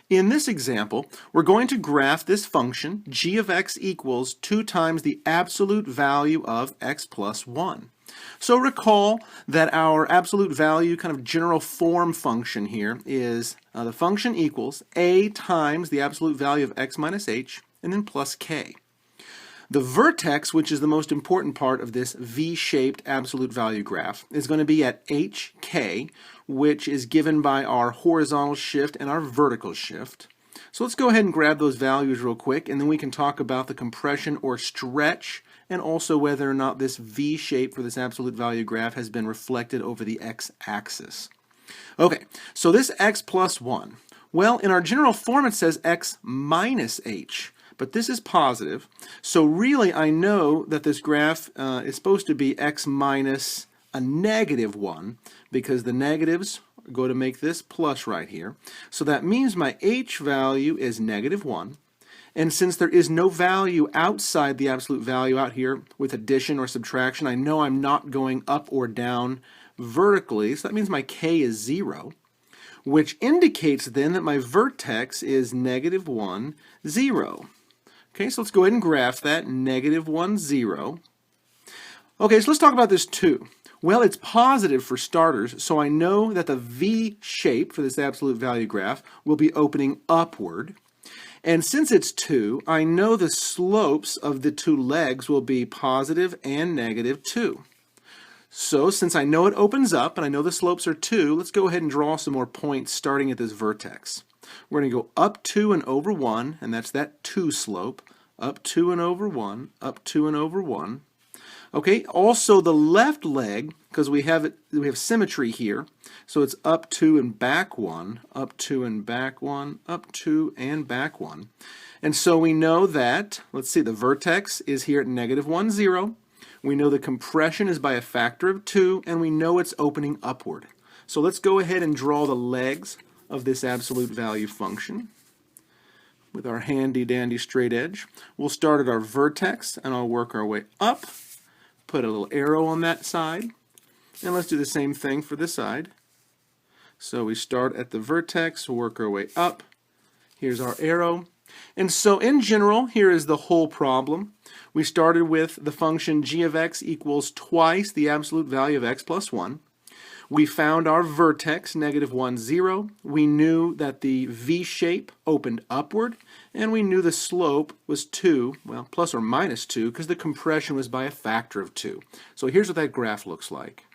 In this example, we're going to graph this function, g of x equals 2 times the absolute value of x plus 1. So recall that our absolute value kind of general form function here is the function equals a times the absolute value of x minus h and then plus k. The vertex, which is the most important part of this V-shaped absolute value graph, is going to be at hk, which is given by our horizontal shift and our vertical shift. So let's go ahead and grab those values real quick, and then we can talk about the compression or stretch, and also whether or not this V shape for this absolute value graph has been reflected over the x-axis. Okay, so this x plus 1. Well, in our general form it says x minus h. But this is positive, so really I know that this graph is supposed to be x minus a negative 1 because the negatives go to make this plus right here. So that means my h value is negative 1. And since there is no value outside the absolute value out here with addition or subtraction, I know I'm not going up or down vertically, so that means my k is 0. Which indicates then that my vertex is negative 1, 0. Okay, so let's go ahead and graph that, negative 1, 0. Okay, so let's talk about this 2. Well, it's positive for starters, so I know that the V shape for this absolute value graph will be opening upward. And since it's 2, I know the slopes of the two legs will be positive and negative 2. So since I know it opens up and I know the slopes are 2, let's go ahead and draw some more points starting at this vertex. We're going to go up 2 and over 1, and that's that 2 slope. Up 2 and over 1, up 2 and over 1. Okay, also the left leg, because we have symmetry here, so it's up 2 and back 1, up 2 and back 1, up 2 and back 1. And so we know that, let's see, the vertex is here at negative 1, 0. We know the compression is by a factor of 2, and we know it's opening upward. So let's go ahead and draw the legs of this absolute value function with our handy dandy straight edge. We'll start at our vertex and I'll work our way up, put a little arrow on that side, and let's do the same thing for this side. So we start at the vertex, work our way up, here's our arrow, and so in general here is the whole problem. We started with the function g of x equals twice the absolute value of x plus 1. We found our vertex, negative 1, 0. We knew that the V shape opened upward, and we knew the slope was 2, well, plus or minus 2, because the compression was by a factor of 2. So here's what that graph looks like.